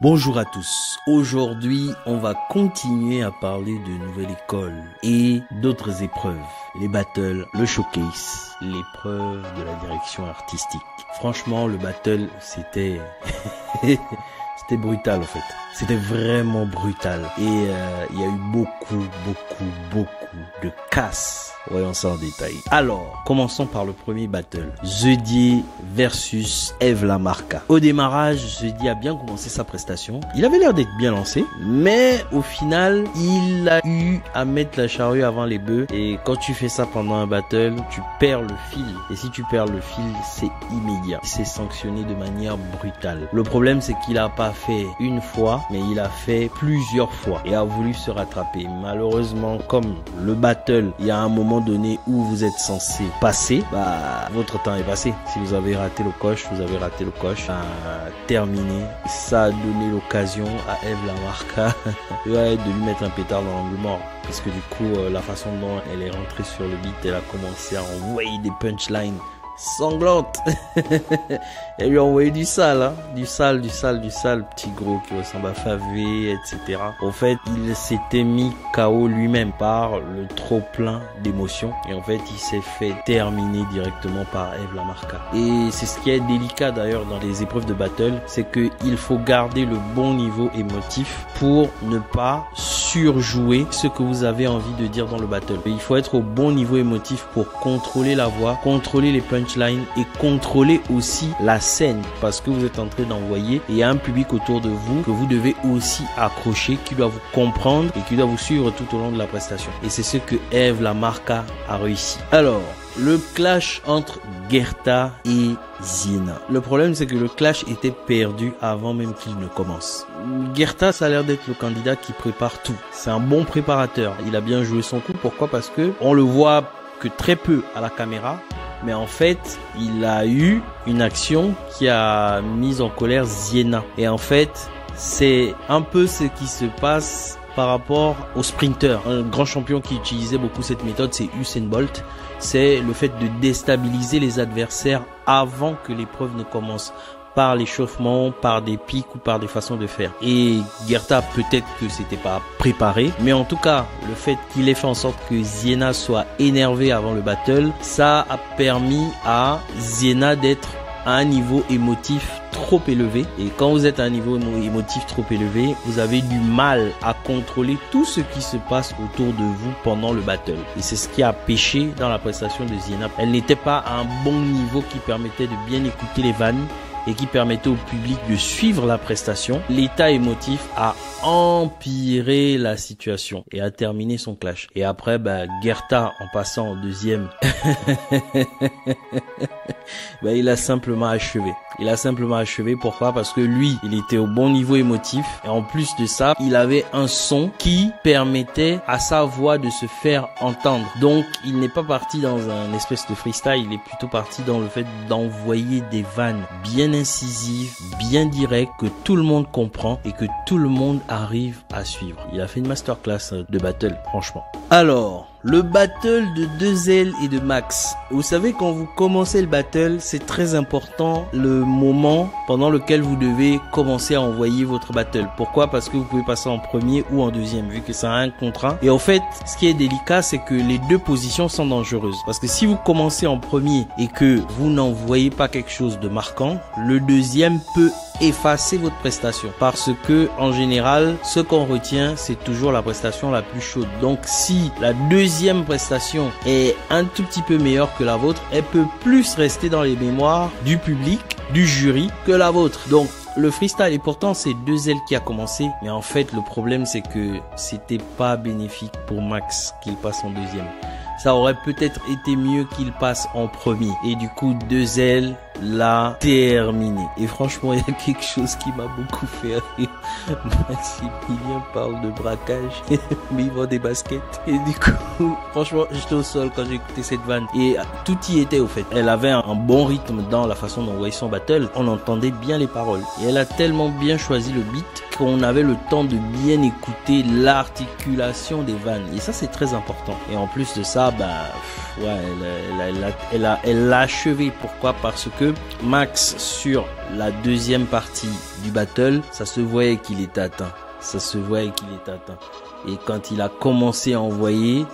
Bonjour à tous. Aujourd'hui, on va continuer à parler de nouvelle école et d'autres épreuves. Les battles, le showcase, l'épreuve de la direction artistique. Franchement, le battle, c'était... c'était brutal en fait. C'était vraiment brutal. Et il y a eu beaucoup de casse. Voyons ça en détail. Alors, commençons par le premier battle. Zedi versus Eve Lamarca. Au démarrage, Zedi a bien commencé sa prestation. Il avait l'air d'être bien lancé, mais au final, il a eu à mettre la charrue avant les bœufs. Et quand tu fais ça pendant un battle, tu perds le fil. Et si tu perds le fil, c'est immédiat. C'est sanctionné de manière brutale. Le problème, c'est qu'il a pas fait une fois, mais il a fait plusieurs fois et a voulu se rattraper. Malheureusement, comme le battle, il y a un moment donné où vous êtes censé passer, votre temps est passé. Si vous avez raté le coche, vous avez raté le coche. Terminé. Ça a donné l'occasion à Eve Lamarca de lui mettre un pétard dans l'angle mort. Parce que du coup, la façon dont elle est rentrée sur le beat, elle a commencé à envoyer des punchlines sanglante. Elle lui a envoyé du sale, hein? Du sale, petit gros qui ressemble à Favé, etc. En fait, il s'était mis KO lui-même par le trop plein d'émotions. Et en fait, il s'est fait terminer directement par Eve Lamarca. Et c'est ce qui est délicat d'ailleurs dans les épreuves de battle, c'est que il faut garder le bon niveau émotif pour ne pas surjouer ce que vous avez envie de dire dans le battle. Et il faut être au bon niveau émotif pour contrôler la voix, contrôler les punchlines et contrôler aussi la scène parce que vous êtes en train d'envoyer et il y a un public autour de vous que vous devez aussi accrocher, qui doit vous comprendre et qui doit vous suivre tout au long de la prestation. Et c'est ce que Eve Lamarca a réussi. Alors, le clash entre Gerta et Ziena. Le problème, c'est que le clash était perdu avant même qu'il ne commence. Gerta, ça a l'air d'être le candidat qui prépare tout. C'est un bon préparateur. Il a bien joué son coup. Pourquoi? Parce que on le voit que très peu à la caméra. Mais en fait, il a eu une action qui a mis en colère Ziena. Et en fait, c'est un peu ce qui se passe par rapport au sprinter. Un grand champion qui utilisait beaucoup cette méthode, c'est Usain Bolt. C'est le fait de déstabiliser les adversaires avant que l'épreuve ne commence, par l'échauffement, par des pics ou par des façons de faire. Et Gerta, peut-être que c'était pas préparé, mais en tout cas, le fait qu'il ait fait en sorte que Ziena soit énervée avant le battle, ça a permis à Ziena d'être à un niveau émotif trop élevé. Et quand vous êtes à un niveau émotif trop élevé, vous avez du mal à contrôler tout ce qui se passe autour de vous pendant le battle. Et c'est ce qui a péché dans la prestation de Ziena. Elle n'était pas à un bon niveau qui permettait de bien écouter les vannes et qui permettait au public de suivre la prestation. L'état émotif a empiré la situation et a terminé son clash. Et après, Gerta, en passant en deuxième, il a simplement achevé. Il a simplement achevé. Pourquoi? Parce que lui, il était au bon niveau émotif. Et en plus de ça, il avait un son qui permettait à sa voix de se faire entendre. Donc, il n'est pas parti dans un espèce de freestyle. Il est plutôt parti dans le fait d'envoyer des vannes bien incisives, bien directes, que tout le monde comprend et que tout le monde arrive à suivre. Il a fait une masterclass de battle, franchement. Alors, le battle de 2L et de Max. Vous savez, quand vous commencez le battle, c'est très important le moment pendant lequel vous devez commencer à envoyer votre battle. Pourquoi? Parce que vous pouvez passer en premier ou en deuxième, vu que c'est un contre un. Et en fait, ce qui est délicat, c'est que les deux positions sont dangereuses. Parce que si vous commencez en premier et que vous n'envoyez pas quelque chose de marquant, le deuxième peut effacer votre prestation. Parce que, en général, ce qu'on retient, c'est toujours la prestation la plus chaude. Donc, si la deuxième prestation est un tout petit peu meilleure que la vôtre, elle peut plus rester dans les mémoires du public, du jury, que la vôtre. Donc, le freestyle, et pourtant c'est 2L qui a commencé, mais en fait le problème c'est que c'était pas bénéfique pour Max qu'il passe en deuxième. Ça aurait peut-être été mieux qu'il passe en premier. Et du coup 2L l'a terminé. Et franchement, il y a quelque chose qui m'a beaucoup fait rire. Maximilien parle de braquage, mais il vend des baskets. Et du coup, franchement, j'étais au sol quand j'ai écouté cette vanne. Et tout y était au fait. Elle avait un bon rythme dans la façon d'envoyer son battle. On entendait bien les paroles. Et elle a tellement bien choisi le beat qu'on avait le temps de bien écouter l'articulation des vannes. Et ça, c'est très important. Et en plus de ça, ouais, elle l'a achevé. Pourquoi? Parce que que Max, sur la deuxième partie du battle, ça se voyait qu'il était atteint. Ça se voyait qu'il était atteint. Et quand il a commencé à envoyer,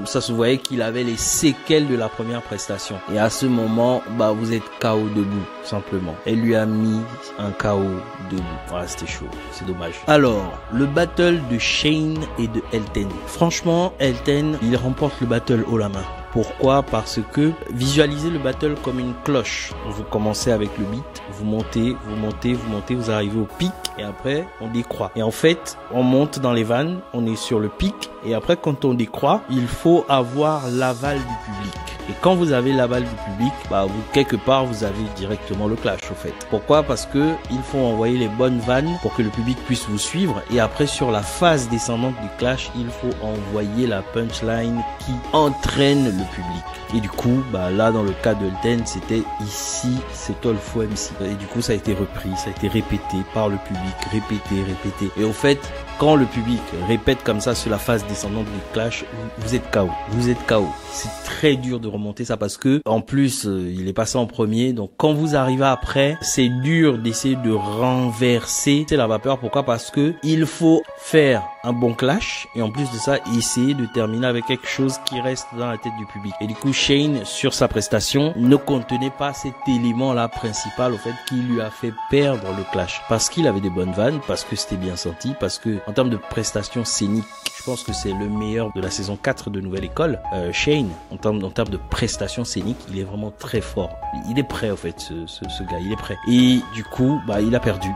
ça se voyait qu'il avait les séquelles de la première prestation. Et à ce moment, bah, vous êtes KO debout, simplement. Elle lui a mis un KO debout. Voilà, c'était chaud. C'est dommage. Alors, le battle de Shane et de Elten. Franchement, Elten, il remporte le battle haut la main. Pourquoi? Parce que visualisez le battle comme une cloche. Vous commencez avec le beat, vous montez, vous montez, vous montez, vous arrivez au pic et après on décroît. Et en fait, on monte dans les vannes, on est sur le pic et après quand on décroît, il faut avoir l'aval du public. Et quand vous avez l'aval du public, bah vous quelque part vous avez directement le clash au fait. Pourquoi? Parce que il faut envoyer les bonnes vannes pour que le public puisse vous suivre et après sur la phase descendante du clash, il faut envoyer la punchline qui entraîne le public. Et du coup, bah là dans le cas de Elten, c'était ici, c'est Tolfo MC. Et du coup, ça a été repris, ça a été répété par le public, répété. Et au fait, quand le public répète comme ça sur la phase descendante du clash, vous êtes KO. Vous êtes KO. C'est très dur de remonter ça parce que en plus il est passé en premier. Donc quand vous arrivez après, c'est dur d'essayer de renverser la vapeur. Pourquoi? Parce que il faut faire un bon clash et en plus de ça essayer de terminer avec quelque chose qui reste dans la tête du public. Et du coup Shane sur sa prestation ne contenait pas cet élément là principal au fait qui lui a fait perdre le clash parce qu'il avait des bonnes vannes, parce que c'était bien senti, parce que en termes de prestations scéniques, je pense que c'est le meilleur de la saison 4 de Nouvelle École. Shane, en termes de prestations scéniques, il est vraiment très fort. Il est prêt, en fait, ce gars, il est prêt. Et du coup, bah, il a perdu.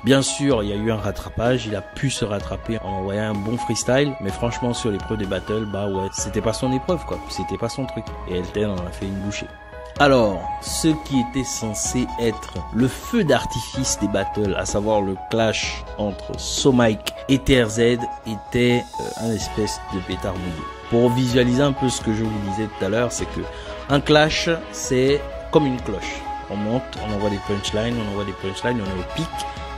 Bien sûr, il y a eu un rattrapage. Il a pu se rattraper en envoyant un bon freestyle. Mais franchement, sur l'épreuve des battles, bah ouais, c'était pas son épreuve, quoi. C'était pas son truc. Et Elten en a fait une bouchée. Alors, ce qui était censé être le feu d'artifice des battles, à savoir le clash entre SoMike et TRZ, était un espèce de pétard mouillé. Pour visualiser un peu ce que je vous disais tout à l'heure, c'est que un clash, c'est comme une cloche. On monte, on envoie des punchlines, on est au pic,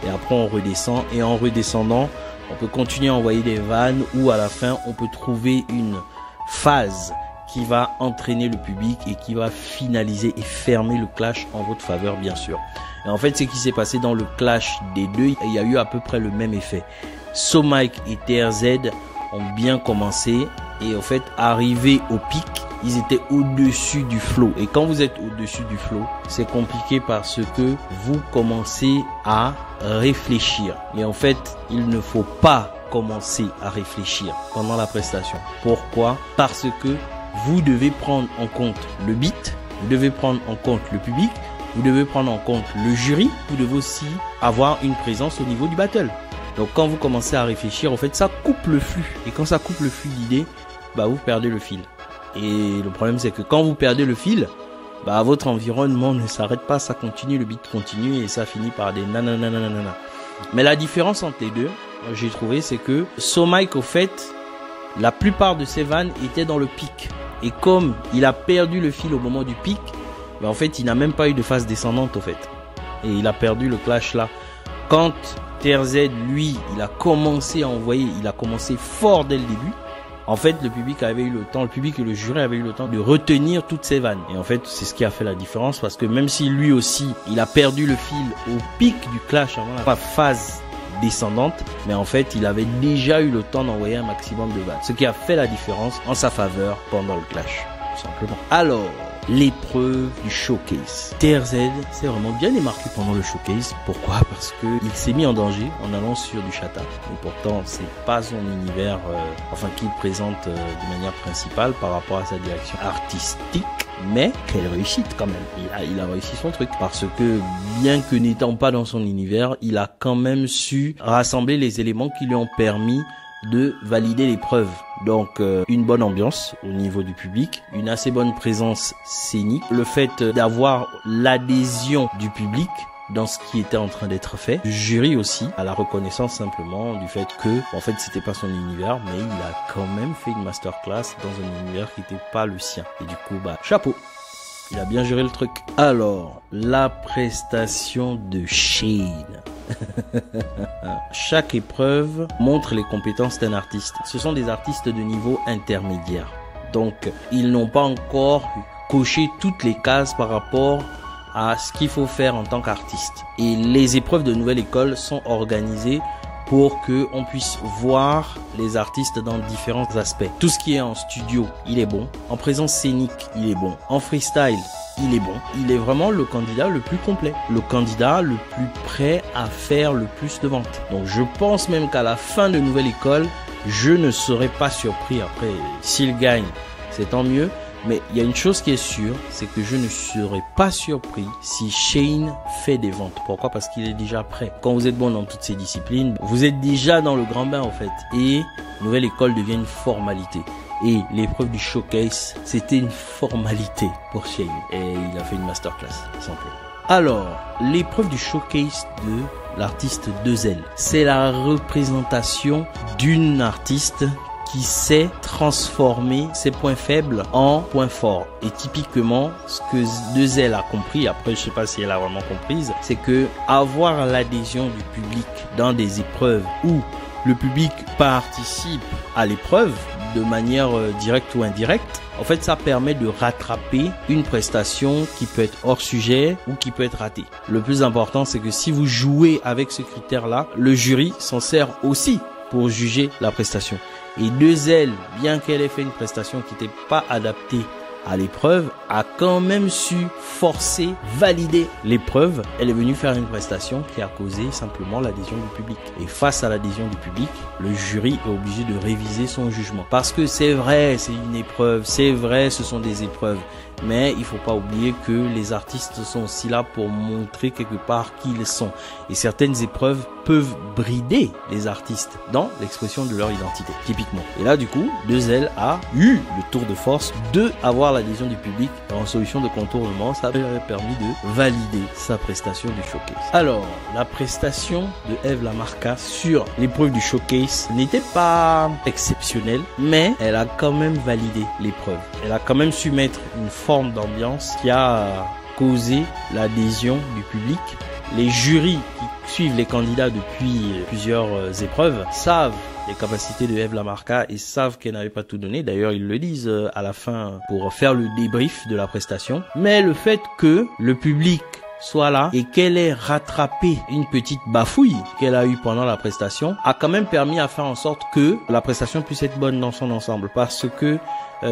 et après on redescend, et en redescendant, on peut continuer à envoyer des vannes, ou à la fin, on peut trouver une phase qui va entraîner le public et qui va finaliser et fermer le clash en votre faveur, bien sûr. Et en fait, ce qui s'est passé dans le clash des deux, il y a eu à peu près le même effet. SoMike et TRZ ont bien commencé et en fait, arrivé au pic, ils étaient au-dessus du flow. Et quand vous êtes au-dessus du flow, c'est compliqué parce que vous commencez à réfléchir. Et en fait, il ne faut pas commencer à réfléchir pendant la prestation. Pourquoi? Parce que vous devez prendre en compte le beat, vous devez prendre en compte le public, vous devez prendre en compte le jury, vous devez aussi avoir une présence au niveau du battle. Donc quand vous commencez à réfléchir, en fait, ça coupe le flux. Et quand ça coupe le flux d'idées, bah vous perdez le fil. Et le problème, c'est que quand vous perdez le fil, bah votre environnement ne s'arrête pas, ça continue, le beat continue et ça finit par des nananananana. Mais la différence entre les deux, j'ai trouvé, c'est que SoMike, au fait, la plupart de ses vannes étaient dans le pic. Et comme il a perdu le fil au moment du pic, ben en fait, il n'a même pas eu de phase descendante, au fait. Et il a perdu le clash là. Quand TRZ, lui, il a commencé à envoyer, il a commencé fort dès le début. En fait, le public avait eu le temps, le public et le jury avaient eu le temps de retenir toutes ces vannes. Et en fait, c'est ce qui a fait la différence parce que même si lui aussi, il a perdu le fil au pic du clash avant la phase descendante, mais en fait il avait déjà eu le temps d'envoyer un maximum de vannes, ce qui a fait la différence en sa faveur pendant le clash, tout simplement. Alors, l'épreuve du showcase. TRZ s'est vraiment bien démarqué pendant le showcase. Pourquoi? Parce que il s'est mis en danger en allant sur du chata. Et pourtant, c'est pas son univers, qu'il présente de manière principale par rapport à sa direction artistique. Mais quelle réussite quand même. Il a réussi son truc parce que bien que n'étant pas dans son univers, il a quand même su rassembler les éléments qui lui ont permis de valider l'épreuve. Donc une bonne ambiance au niveau du public, une assez bonne présence scénique, le fait d'avoir l'adhésion du public dans ce qui était en train d'être fait, du jury aussi, à la reconnaissance simplement du fait que en fait c'était pas son univers, mais il a quand même fait une masterclass dans un univers qui n'était pas le sien. Et du coup bah chapeau, il a bien géré le truc. Alors la prestation de Shane. Chaque épreuve montre les compétences d'un artiste. Ce sont des artistes de niveau intermédiaire. Donc, ils n'ont pas encore coché toutes les cases par rapport à ce qu'il faut faire en tant qu'artiste. Et les épreuves de nouvelle école sont organisées pour que on puisse voir les artistes dans différents aspects. Tout ce qui est en studio, il est bon. En présence scénique, il est bon. En freestyle, il est bon. Il est vraiment le candidat le plus complet. Le candidat le plus prêt à faire le plus de ventes. Donc je pense même qu'à la fin de nouvelle école, je ne serais pas surpris. Après, s'il gagne, c'est tant mieux. Mais il y a une chose qui est sûre, c'est que je ne serais pas surpris si Shane fait des ventes. Pourquoi? Parce qu'il est déjà prêt. Quand vous êtes bon dans toutes ces disciplines, vous êtes déjà dans le grand bain en fait. Et nouvelle école devient une formalité. Et l'épreuve du showcase, c'était une formalité pour Shane. Et il a fait une masterclass, simplement. Alors, l'épreuve du showcase de l'artiste 2L, c'est la représentation d'une artiste qui sait transformer ses points faibles en points forts. Et typiquement, ce que 2L a compris, après je sais pas si elle a vraiment comprise, c'est que avoir l'adhésion du public dans des épreuves où le public participe à l'épreuve de manière directe ou indirecte, en fait, ça permet de rattraper une prestation qui peut être hors sujet ou qui peut être ratée. Le plus important, c'est que si vous jouez avec ce critère-là, le jury s'en sert aussi pour juger la prestation. Et 2L, bien qu'elle ait fait une prestation qui n'était pas adaptée à l'épreuve, a quand même su forcer, valider l'épreuve. Elle est venue faire une prestation qui a causé simplement l'adhésion du public. Et face à l'adhésion du public, le jury est obligé de réviser son jugement. Parce que c'est vrai, c'est une épreuve, c'est vrai, ce sont des épreuves. Mais il faut pas oublier que les artistes sont aussi là pour montrer quelque part qui ils sont. Et certaines épreuves peuvent brider les artistes dans l'expression de leur identité, typiquement. Et là, du coup, 2L a eu le tour de force de avoir l'adhésion du public en solution de contournement. Ça lui avait permis de valider sa prestation du showcase. Alors, la prestation de Eve Lamarca sur l'épreuve du showcase n'était pas exceptionnelle, mais elle a quand même validé l'épreuve. Elle a quand même su mettre une forme d'ambiance qui a causé l'adhésion du public. Les jurys qui suivent les candidats depuis plusieurs épreuves savent les capacités de Eve Lamarca et savent qu'elle n'avait pas tout donné. D'ailleurs, ils le disent à la fin pour faire le débrief de la prestation. Mais le fait que le public soit là et qu'elle ait rattrapé une petite bafouille qu'elle a eue pendant la prestation a quand même permis à faire en sorte que la prestation puisse être bonne dans son ensemble, parce que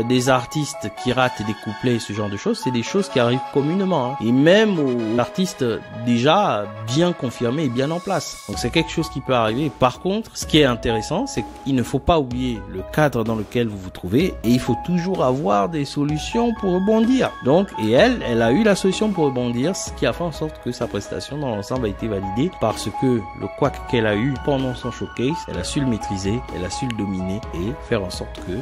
des artistes qui ratent des couplets et ce genre de choses, c'est des choses qui arrivent communément, hein. Et même aux artistes déjà bien confirmés et bien en place. Donc c'est quelque chose qui peut arriver. Par contre, ce qui est intéressant, c'est qu'il ne faut pas oublier le cadre dans lequel vous vous trouvez et il faut toujours avoir des solutions pour rebondir. Donc, et elle a eu la solution pour rebondir, ce qui a fait en sorte que sa prestation dans l'ensemble a été validée parce que le couac qu'elle a eu pendant son showcase, elle a su le maîtriser, elle a su le dominer et faire en sorte que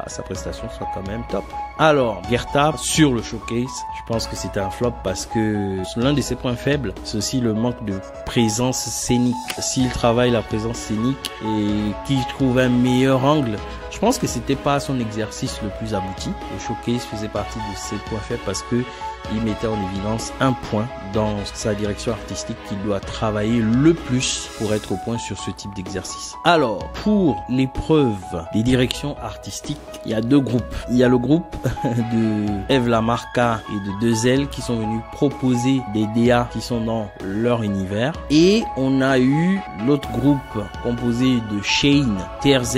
sa prestation soit quand même top. Alors, Gerta, sur le showcase, je pense que c'était un flop parce que l'un de ses points faibles, c'est aussi le manque de présence scénique. S'il travaille la présence scénique et qu'il trouve un meilleur angle, je pense que c'était pas son exercice le plus abouti. Le showcase faisait partie de ses points faibles parce que il mettait en évidence un point dans sa direction artistique qu'il doit travailler le plus pour être au point sur ce type d'exercice. Alors, pour l'épreuve des directions artistiques, il y a deux groupes. Il y a le groupe de Eve Lamarca et de 2L qui sont venus proposer des DA qui sont dans leur univers. Et on a eu l'autre groupe composé de Shane, TRZ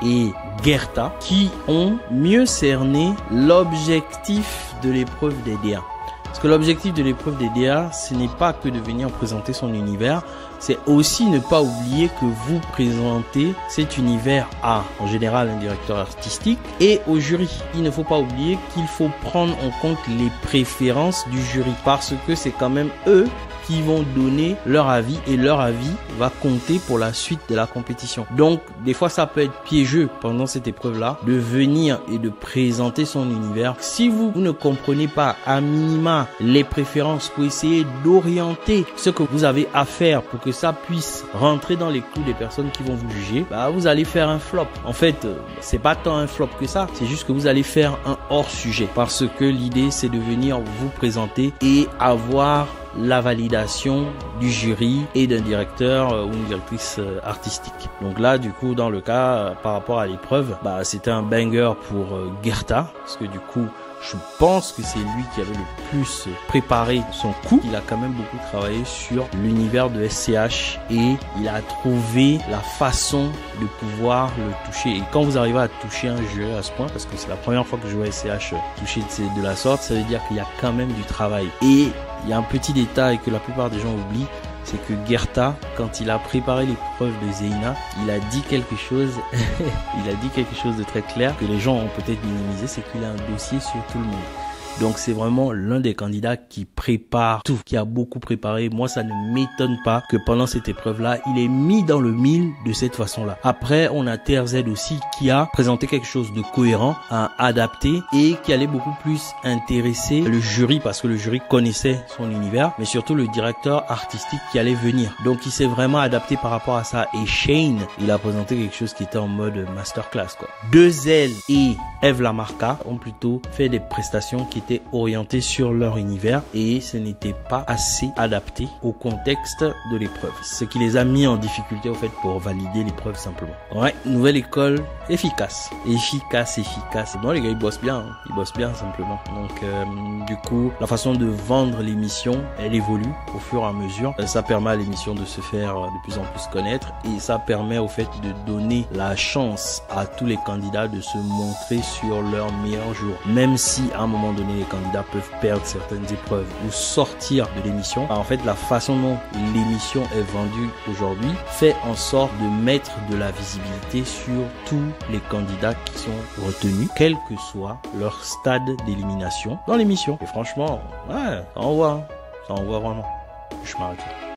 et Gerta qui ont mieux cerné l'objectif de l'épreuve des DA. Parce que l'objectif de l'épreuve des DA, ce n'est pas que de venir présenter son univers, c'est aussi ne pas oublier que vous présentez cet univers à, en général, un directeur artistique et au jury. Il ne faut pas oublier qu'il faut prendre en compte les préférences du jury parce que c'est quand même eux qui vont donner leur avis et leur avis va compter pour la suite de la compétition. Donc, des fois, ça peut être piégeux pendant cette épreuve-là de venir et de présenter son univers. Si vous ne comprenez pas à minima les préférences pour essayer d'orienter ce que vous avez à faire pour que ça puisse rentrer dans les clous des personnes qui vont vous juger, vous allez faire un flop. En fait, c'est pas tant un flop que ça, c'est juste que vous allez faire un hors-sujet parce que l'idée, c'est de venir vous présenter et avoir la validation du jury et d'un directeur ou une directrice artistique. Donc là, du coup, dans le cas par rapport à l'épreuve, c'était un banger pour Gerta parce que du coup, Je pense que c'est lui qui avait le plus préparé son coup. Il a quand même beaucoup travaillé sur l'univers de SCH et il a trouvé la façon de pouvoir le toucher. Et quand vous arrivez à toucher un jeu à ce point, parce que c'est la première fois que je vois SCH toucher de la sorte, ça veut dire qu'il y a quand même du travail. Et il y a un petit détail que la plupart des gens oublient, c'est que Gerta, quand il a préparé l'épreuve de Zeina, il a dit quelque chose, il a dit quelque chose de très clair que les gens ont peut-être minimisé, c'est qu'il a un dossier sur tout le monde. Donc c'est vraiment l'un des candidats qui prépare tout, qui a beaucoup préparé. Moi, ça ne m'étonne pas que pendant cette épreuve-là, il est mis dans le mille de cette façon-là. Après, on a TRZ aussi qui a présenté quelque chose de cohérent, à adapter et qui allait beaucoup plus intéresser le jury parce que le jury connaissait son univers, mais surtout le directeur artistique qui allait venir. Donc il s'est vraiment adapté par rapport à ça. Et Shane, il a présenté quelque chose qui était en mode masterclass, quoi. 2L et Eve Lamarca ont plutôt fait des prestations qui étaient orientés sur leur univers et ce n'était pas assez adapté au contexte de l'épreuve. Ce qui les a mis en difficulté au fait pour valider l'épreuve simplement. Ouais, nouvelle école efficace. Efficace. Bon, les gars, ils bossent bien. Ils bossent bien simplement. Donc, du coup, la façon de vendre l'émission, elle évolue au fur et à mesure. Ça permet à l'émission de se faire de plus en plus connaître et ça permet au fait de donner la chance à tous les candidats de se montrer sur leur meilleur jour. Même si à un moment donné, les candidats peuvent perdre certaines épreuves ou sortir de l'émission. En fait, la façon dont l'émission est vendue aujourd'hui fait en sorte de mettre de la visibilité sur tous les candidats qui sont retenus, quel que soit leur stade d'élimination dans l'émission. Et franchement, ouais, ça envoie vraiment. Je m'arrête là.